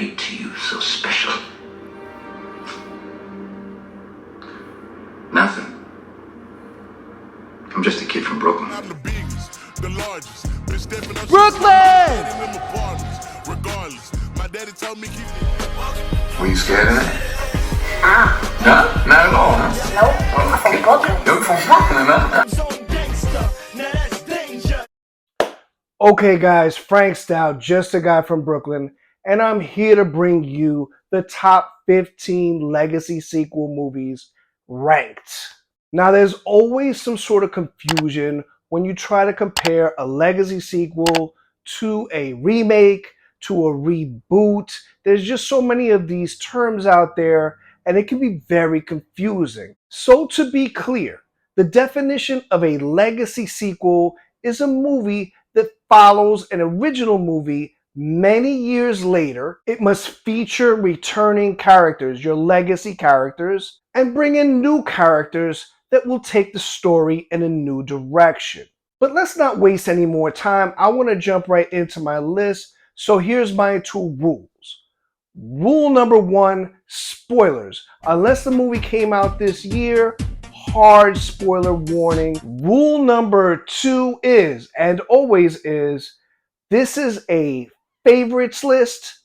made to you so special? Nothing. I'm just a kid from Brooklyn. I'm the biggest, the largest. Been stepping up Brooklyn! Regardless, my daddy told me keep Were you scared of that? No, not at all, huh? Nope, I'm from Brooklyn. You're from Brooklyn, huh? Okay guys, Frank Stout, just a guy from Brooklyn, and I'm here to bring you the top 15 legacy sequel movies ranked. Now there's always some sort of confusion when you try to compare a legacy sequel to a remake, to a reboot. There's just so many of these terms out there, and it can be very confusing. So to be clear, the definition of a legacy sequel is a movie that follows an original movie many years later. It must feature returning characters, your legacy characters, and bring in new characters that will take the story in a new direction. But let's not waste any more time. I want to jump right into my list. So here's my 2 rules. Rule number 1, spoilers. Unless the movie came out this year, hard spoiler warning. Rule number 2 is, and always is, this is a favorites list,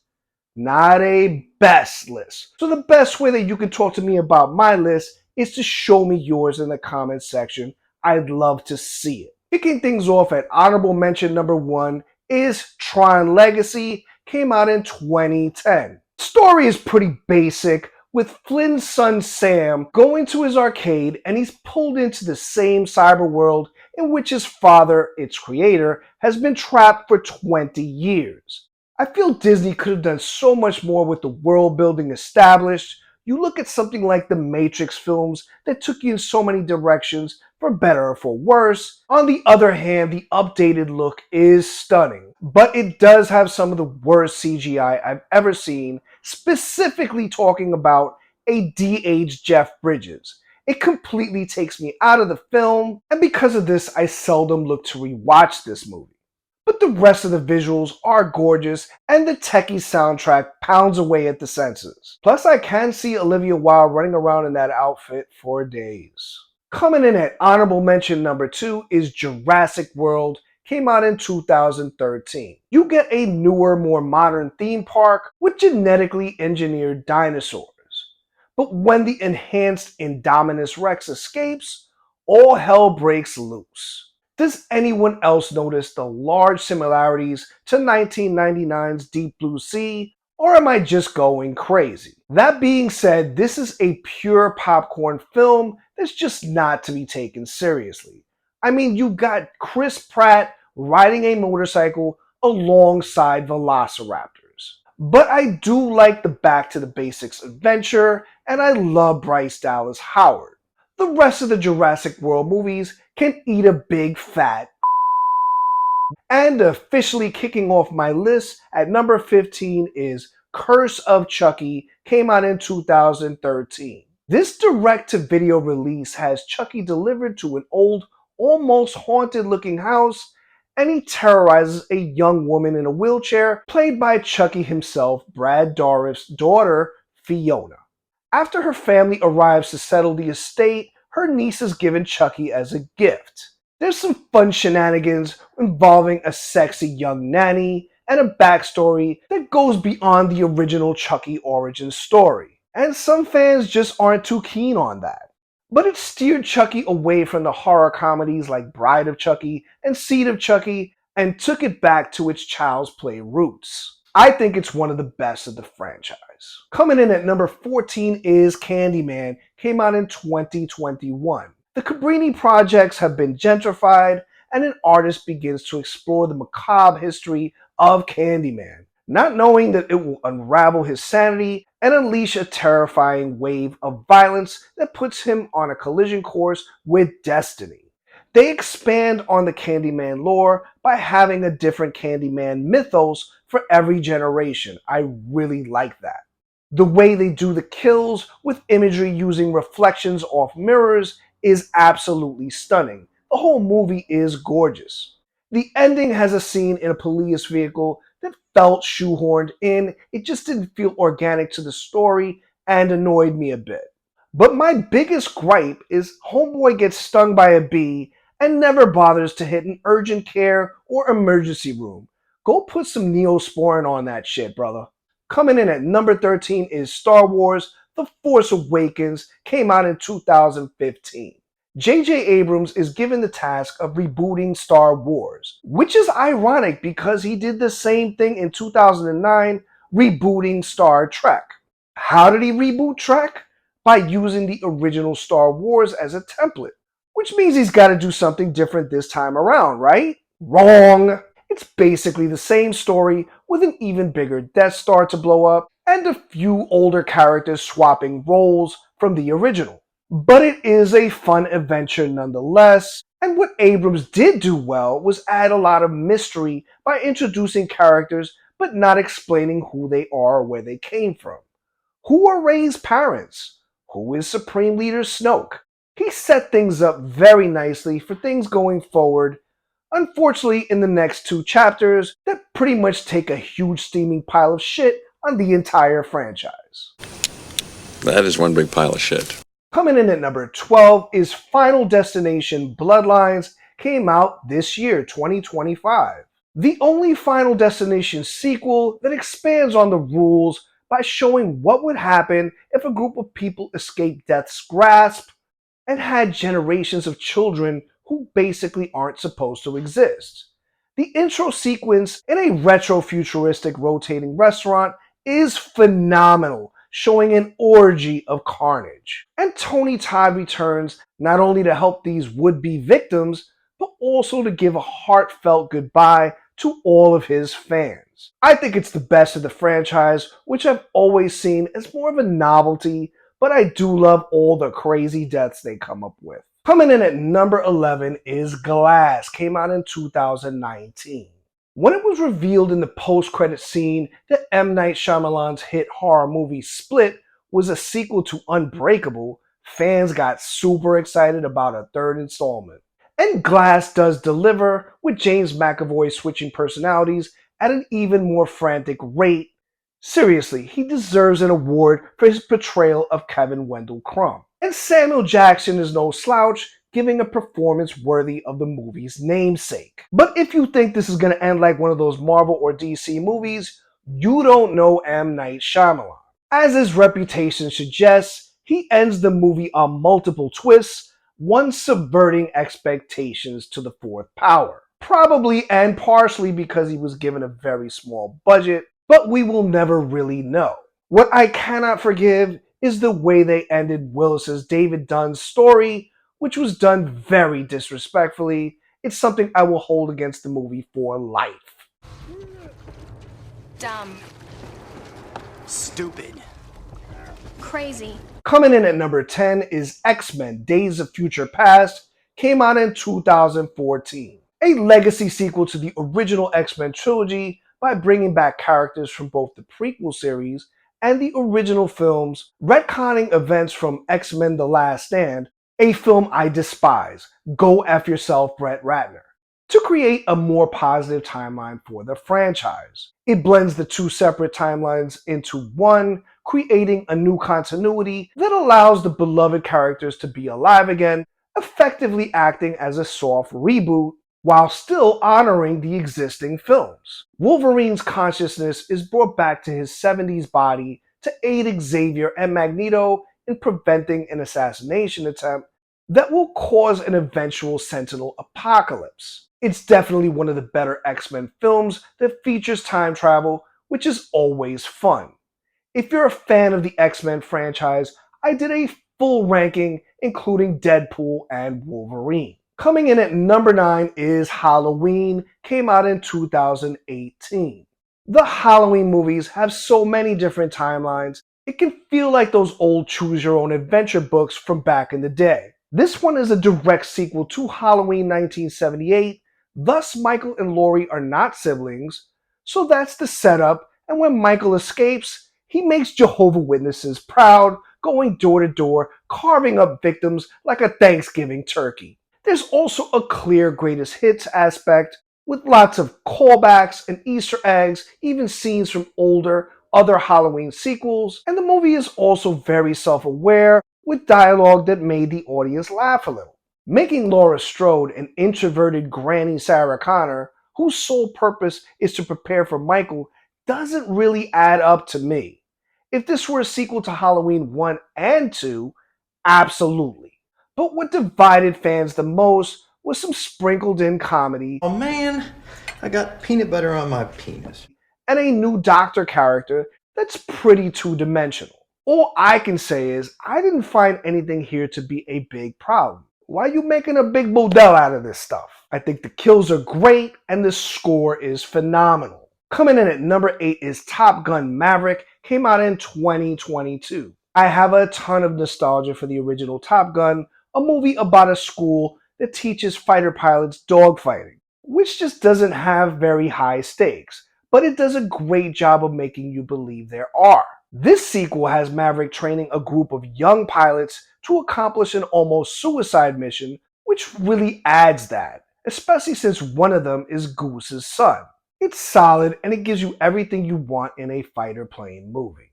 not a best list. So the best way that you can talk to me about my list is to show me yours in the comments section. I'd love to see it. Kicking things off at honorable mention number 1 is Tron Legacy, came out in 2010. Story is pretty basic, with Flynn's son Sam going to his arcade, and he's pulled into the same cyber world in which his father, its creator, has been trapped for 20 years. I feel Disney could have done so much more with the world building established. You look at something like the Matrix films that took you in so many directions, for better or for worse. On the other hand, the updated look is stunning, but it does have some of the worst CGI I've ever seen, specifically talking about a de-aged Jeff Bridges. It completely takes me out of the film, and because of this, I seldom look to rewatch this movie. But the rest of the visuals are gorgeous, and the techie soundtrack pounds away at the senses. Plus, I can see Olivia Wilde running around in that outfit for days. Coming in at honorable mention number 2 is Jurassic World, came out in 2013. You get a newer, more modern theme park with genetically engineered dinosaurs. But when the enhanced Indominus Rex escapes, all hell breaks loose. Does anyone else notice the large similarities to 1999's Deep Blue Sea, or am I just going crazy? That being said, this is a pure popcorn film that's just not to be taken seriously. I mean, you got Chris Pratt riding a motorcycle alongside velociraptors. But I do like the back to the basics adventure, and I love Bryce Dallas Howard. The rest of the Jurassic World movies can eat a big fat. And officially kicking off my list at number 15 is Curse of Chucky, came out in 2013. This direct-to-video release has Chucky delivered to an old, almost haunted-looking house, and he terrorizes a young woman in a wheelchair, played by Chucky himself, Brad Dourif's daughter, Fiona. After her family arrives to settle the estate, her niece is given Chucky as a gift. There's some fun shenanigans involving a sexy young nanny and a backstory that goes beyond the original Chucky origin story. And some fans just aren't too keen on that. But it steered Chucky away from the horror comedies like Bride of Chucky and Seed of Chucky and took it back to its child's play roots. I think it's one of the best of the franchise. Coming in at number 14 is Candyman, came out in 2021. The Cabrini projects have been gentrified, and an artist begins to explore the macabre history of Candyman, not knowing that it will unravel his sanity and unleash a terrifying wave of violence that puts him on a collision course with destiny. They expand on the Candyman lore by having a different Candyman mythos for every generation. I really like that. The way they do the kills with imagery using reflections off mirrors is absolutely stunning. The whole movie is gorgeous. The ending has a scene in a police vehicle that felt shoehorned in. It just didn't feel organic to the story and annoyed me a bit. But my biggest gripe is Homeboy gets stung by a bee and never bothers to hit an urgent care or emergency room. Go put some Neosporin on that shit, brother. Coming in at number 13 is Star Wars The Force Awakens, came out in 2015. J.J. Abrams is given the task of rebooting Star Wars, which is ironic because he did the same thing in 2009, rebooting Star Trek. How did he reboot Trek? By using the original Star Wars as a template, which means he's got to do something different this time around, right? Wrong! It's basically the same story with an even bigger Death Star to blow up and a few older characters swapping roles from the original. But it is a fun adventure nonetheless, and what Abrams did do well was add a lot of mystery by introducing characters but not explaining who they are or where they came from. Who are Rey's parents? Who is Supreme Leader Snoke? He set things up very nicely for things going forward. Unfortunately, in the next 2 chapters, that pretty much take a huge steaming pile of shit on the entire franchise. That is one big pile of shit. Coming in at number 12 is Final Destination Bloodlines, came out this year, 2025. The only Final Destination sequel that expands on the rules by showing what would happen if a group of people escaped death's grasp and had generations of children who basically aren't supposed to exist. The intro sequence in a retro-futuristic rotating restaurant is phenomenal, showing an orgy of carnage. And Tony Todd returns not only to help these would-be victims, but also to give a heartfelt goodbye to all of his fans. I think it's the best of the franchise, which I've always seen as more of a novelty, but I do love all the crazy deaths they come up with. Coming in at number 11 is Glass, came out in 2019. When it was revealed in the post-credit scene that M. Night Shyamalan's hit horror movie Split was a sequel to Unbreakable, fans got super excited about a third installment. And Glass does deliver, with James McAvoy switching personalities at an even more frantic rate. Seriously, he deserves an award for his portrayal of Kevin Wendell Crumb. And Samuel Jackson is no slouch, giving a performance worthy of the movie's namesake. But if you think this is going to end like one of those Marvel or DC movies, you don't know M. Night Shyamalan. As his reputation suggests, he ends the movie on multiple twists, one subverting expectations to the fourth power. Probably and partially because he was given a very small budget, but we will never really know. What I cannot forgive is the way they ended Willis's David Dunn's story, which was done very disrespectfully. It's something I will hold against the movie for life. Dumb. Stupid. Crazy. Coming in at number 10 is X-Men Days of Future Past, came out in 2014. A legacy sequel to the original X-Men trilogy by bringing back characters from both the prequel series and the original films, retconning events from X-Men The Last Stand, a film I despise. Go F yourself, Brett Ratner. To create a more positive timeline for the franchise. It blends the 2 separate timelines into one, creating a new continuity that allows the beloved characters to be alive again, effectively acting as a soft reboot while still honoring the existing films. Wolverine's consciousness is brought back to his 70s body to aid Xavier and Magneto in preventing an assassination attempt that will cause an eventual Sentinel apocalypse. It's definitely one of the better X-Men films that features time travel, which is always fun. If you're a fan of the X-Men franchise, I did a full ranking including Deadpool and Wolverine. Coming in at number 9 is Halloween, came out in 2018. The Halloween movies have so many different timelines, it can feel like those old choose-your-own-adventure books from back in the day. This one is a direct sequel to Halloween 1978, thus Michael and Laurie are not siblings, so that's the setup, and when Michael escapes, he makes Jehovah's Witnesses proud, going door to door, carving up victims like a Thanksgiving turkey. There's also a clear greatest hits aspect, with lots of callbacks and Easter eggs, even scenes from other Halloween sequels, and the movie is also very self-aware with dialogue that made the audience laugh a little. Making Laura Strode an introverted Granny Sarah Connor, whose sole purpose is to prepare for Michael, doesn't really add up to me. If this were a sequel to Halloween 1 and 2, absolutely. But what divided fans the most was some sprinkled in comedy. Oh man, I got peanut butter on my penis. And a new Doctor character that's pretty two-dimensional. All I can say is I didn't find anything here to be a big problem. Why are you making a big bodell out of this stuff? I think the kills are great and the score is phenomenal. Coming in at number 8 is Top Gun Maverick, came out in 2022. I have a ton of nostalgia for the original Top Gun, a movie about a school that teaches fighter pilots dogfighting, which just doesn't have very high stakes, but it does a great job of making you believe there are. This sequel has Maverick training a group of young pilots to accomplish an almost suicide mission, which really adds that, especially since one of them is Goose's son. It's solid and it gives you everything you want in a fighter plane movie.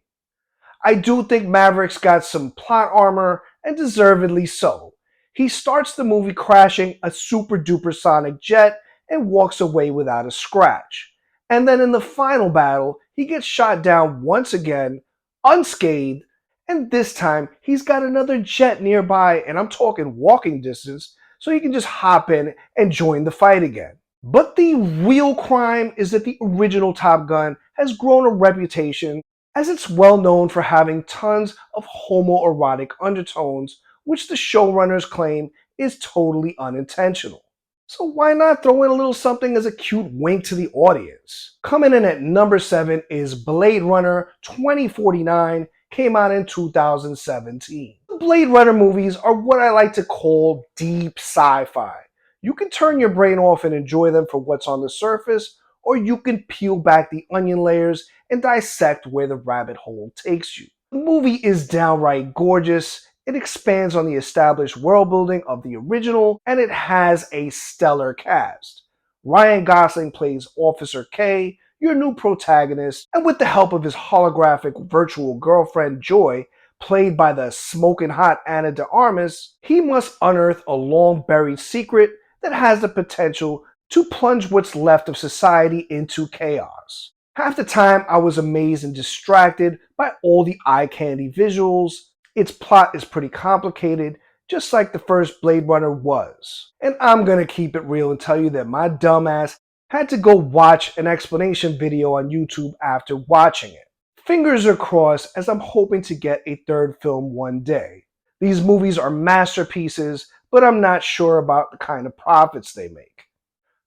I do think Maverick's got some plot armor, and deservedly so. He starts the movie crashing a super duper sonic jet and walks away without a scratch. And then in the final battle, he gets shot down once again, unscathed, and this time he's got another jet nearby, and I'm talking walking distance, so he can just hop in and join the fight again. But the real crime is that the original Top Gun has grown a reputation as it's well known for having tons of homoerotic undertones, which the showrunners claim is totally unintentional. So why not throw in a little something as a cute wink to the audience? Coming in at number 7 is Blade Runner 2049, came out in 2017. The Blade Runner movies are what I like to call deep sci-fi. You can turn your brain off and enjoy them for what's on the surface, or you can peel back the onion layers and dissect where the rabbit hole takes you. The movie is downright gorgeous. It expands on the established world building of the original, and it has a stellar cast. Ryan Gosling plays Officer K, your new protagonist, and with the help of his holographic virtual girlfriend Joy, played by the smoking hot Ana de Armas, he must unearth a long-buried secret that has the potential to plunge what's left of society into chaos. Half the time I was amazed and distracted by all the eye-candy visuals. Its plot is pretty complicated, just like the first Blade Runner was. And I'm gonna keep it real and tell you that my dumbass had to go watch an explanation video on YouTube after watching it. Fingers are crossed as I'm hoping to get a third film one day. These movies are masterpieces, but I'm not sure about the kind of profits they make.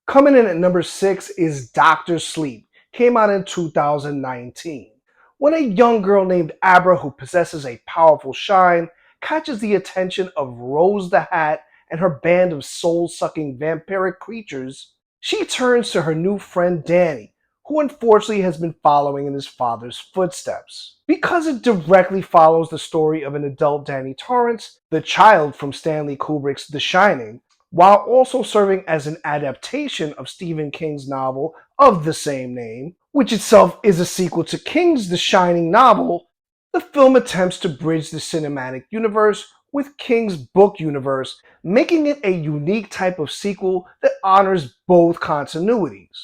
Coming in at number 6 is Dr. Sleep, came out in 2019. When a young girl named Abra, who possesses a powerful shine, catches the attention of Rose the Hat and her band of soul-sucking vampiric creatures, she turns to her new friend Danny, who unfortunately has been following in his father's footsteps. Because it directly follows the story of an adult Danny Torrance, the child from Stanley Kubrick's The Shining, while also serving as an adaptation of Stephen King's novel of the same name, which itself is a sequel to King's The Shining novel, the film attempts to bridge the cinematic universe with King's book universe, making it a unique type of sequel that honors both continuities.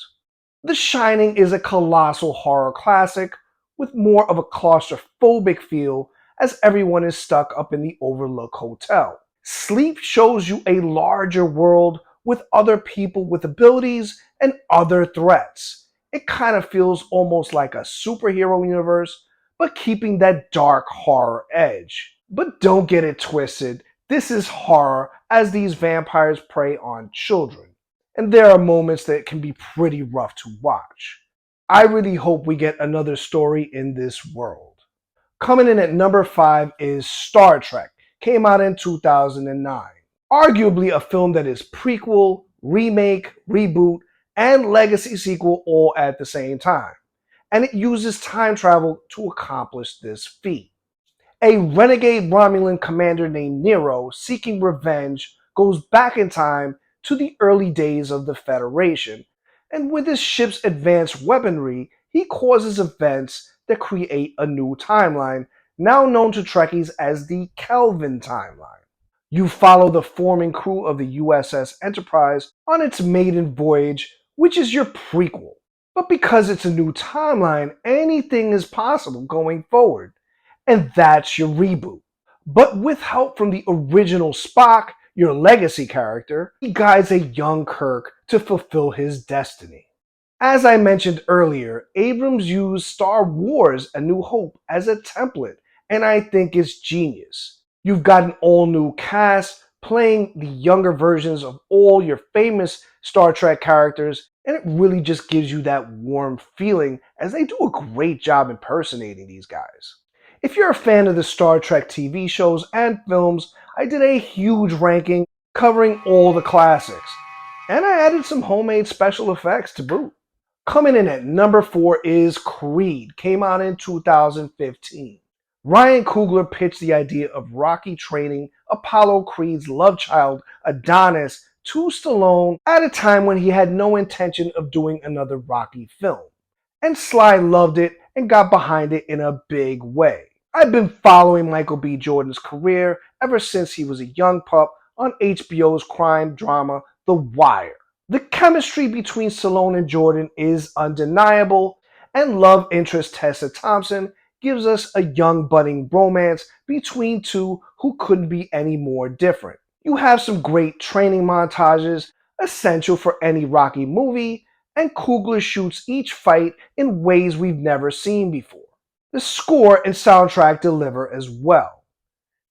The Shining is a colossal horror classic with more of a claustrophobic feel as everyone is stuck up in the Overlook Hotel. Sleep shows you a larger world with other people with abilities and other threats. It kind of feels almost like a superhero universe, but keeping that dark horror edge. But don't get it twisted, this is horror as these vampires prey on children. And there are moments that can be pretty rough to watch. I really hope we get another story in this world. Coming in at number 5 is Star Trek, came out in 2009. Arguably a film that is prequel, remake, reboot, and legacy sequel all at the same time. And it uses time travel to accomplish this feat. A renegade Romulan commander named Nero, seeking revenge, goes back in time to the early days of the Federation And with his ship's advanced weaponry, he causes events that create a new timeline, now known to Trekkies as the Kelvin timeline. You follow the forming crew of the USS Enterprise on its maiden voyage, which is your prequel. But because it's a new timeline, anything is possible going forward. And that's your reboot. But with help from the original Spock, your legacy character, he guides a young Kirk to fulfill his destiny. As I mentioned earlier, Abrams used Star Wars: A New Hope as a template, and I think it's genius. You've got an all-new cast playing the younger versions of all your famous Star Trek characters, and it really just gives you that warm feeling as they do a great job impersonating these guys. If you're a fan of the Star Trek TV shows and films, I did a huge ranking covering all the classics, and I added some homemade special effects to boot. Coming in at number 4 is Creed, came out in 2015. Ryan Coogler pitched the idea of Rocky training Apollo Creed's love child, Adonis, to Stallone at a time when he had no intention of doing another Rocky film. And Sly loved it and got behind it in a big way. I've been following Michael B. Jordan's career ever since he was a young pup on HBO's crime drama The Wire. The chemistry between Stallone and Jordan is undeniable, and love interest Tessa Thompson gives us a young budding romance between two who couldn't be any more different. You have some great training montages, essential for any Rocky movie, and Coogler shoots each fight in ways we've never seen before. The score and soundtrack deliver as well.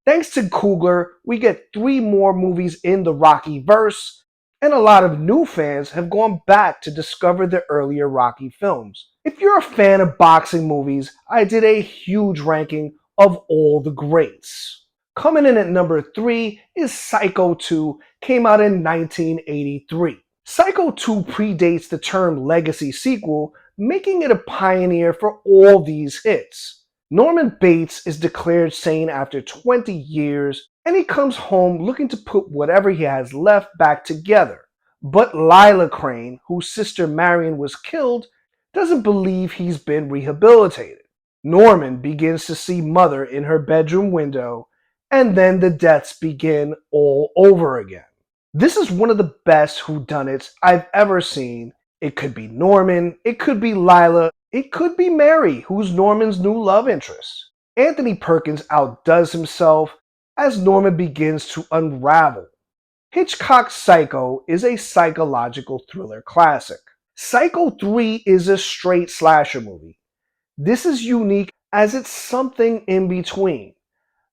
Thanks to Coogler, we get 3 more movies in the Rocky verse, and a lot of new fans have gone back to discover the earlier Rocky films. If you're a fan of boxing movies, I did a huge ranking of all the greats. Coming in at number 3 is Psycho 2, came out in 1983. Psycho 2 predates the term legacy sequel, making it a pioneer for all these hits. Norman Bates is declared sane after 20 years, and he comes home looking to put whatever he has left back together. But Lila Crane, whose sister Marion was killed, doesn't believe he's been rehabilitated. Norman begins to see Mother in her bedroom window, and then the deaths begin all over again. This is one of the best whodunits I've ever seen. It could be Norman, it could be Lila, it could be Mary, who's Norman's new love interest. Anthony Perkins outdoes himself as Norman begins to unravel. Hitchcock's Psycho is a psychological thriller classic. Psycho 3 is a straight slasher movie. This is unique as it's something in between.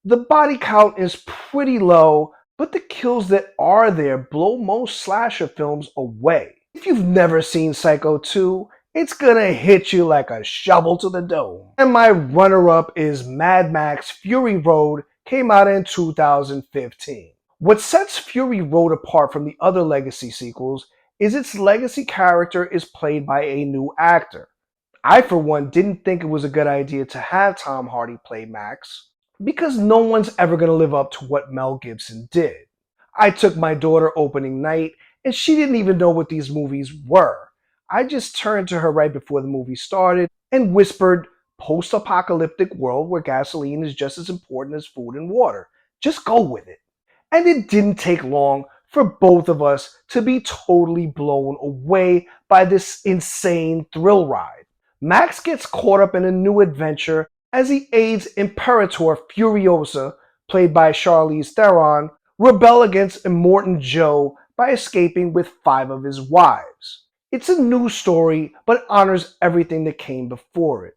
The body count is pretty low, but the kills that are there blow most slasher films away. If you've never seen Psycho 2, it's gonna hit you like a shovel to the dome. And my runner-up is Mad Max Fury Road, came out in 2015. What sets Fury Road apart from the other legacy sequels is its legacy character is played by a new actor. I, for one, didn't think it was a good idea to have Tom Hardy play Max, because no one's ever going to live up to what Mel Gibson did. I took my daughter opening night, and she didn't even know what these movies were. I just turned to her right before the movie started and whispered, "Post-apocalyptic world where gasoline is just as important as food and water. Just go with it." And it didn't take long for both of us to be totally blown away by this insane thrill ride. Max gets caught up in a new adventure as he aids Imperator Furiosa, played by Charlize Theron, rebel against Immortan Joe by escaping with 5 of his wives. It's a new story, but honors everything that came before it.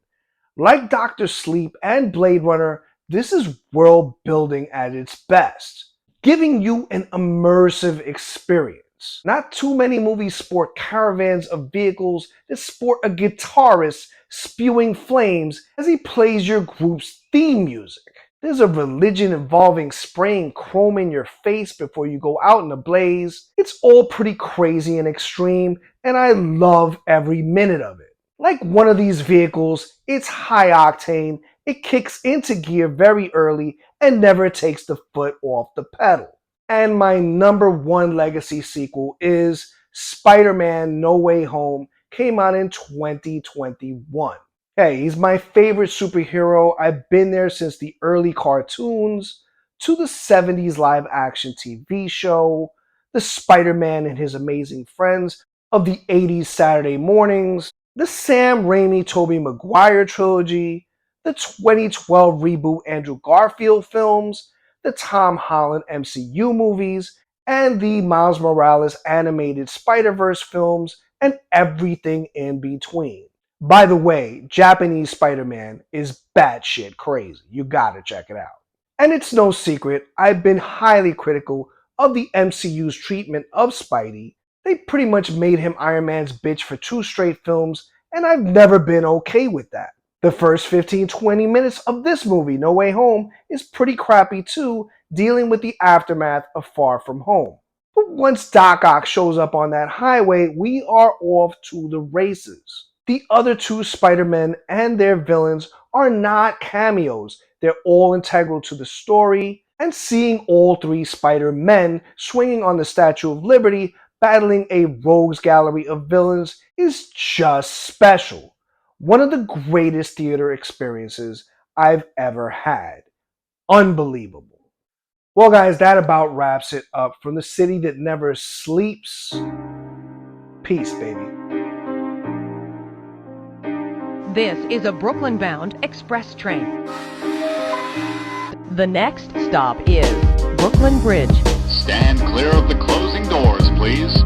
Like Dr. Sleep and Blade Runner, this is world building at its best, giving you an immersive experience. Not too many movies sport caravans of vehicles that sport a guitarist spewing flames as he plays your group's theme music. There's a religion involving spraying chrome in your face before you go out in a blaze. It's all pretty crazy and extreme, and I love every minute of it. Like one of these vehicles, it's high octane, it kicks into gear very early, and never takes the foot off the pedal. And my number 1 legacy sequel is Spider-Man No Way Home came out in 2021. Hey, he's my favorite superhero. I've been there since the early cartoons, to the 70s live action TV show, the Spider-Man and His Amazing Friends of the 80s Saturday mornings, the Sam Raimi Tobey Maguire trilogy, the 2012 reboot Andrew Garfield films, the Tom Holland MCU movies, and the Miles Morales animated Spider-Verse films, and everything in between. By the way, Japanese Spider-Man is batshit crazy. You gotta check it out. And it's no secret, I've been highly critical of the MCU's treatment of Spidey. They pretty much made him Iron Man's bitch for 2 straight films, and I've never been okay with that. The first 15-20 minutes of this movie, No Way Home, is pretty crappy too, dealing with the aftermath of Far From Home. But once Doc Ock shows up on that highway, we are off to the races. The other 2 Spider-Men and their villains are not cameos. They're all integral to the story, and seeing all 3 Spider-Men swinging on the Statue of Liberty battling a rogues gallery of villains is just special. One of the greatest theater experiences I've ever had. Unbelievable. Well, guys, that about wraps it up. From the city that never sleeps, peace, baby. This is a Brooklyn-bound express train. The next stop is Brooklyn Bridge. Stand clear of the closing doors, please.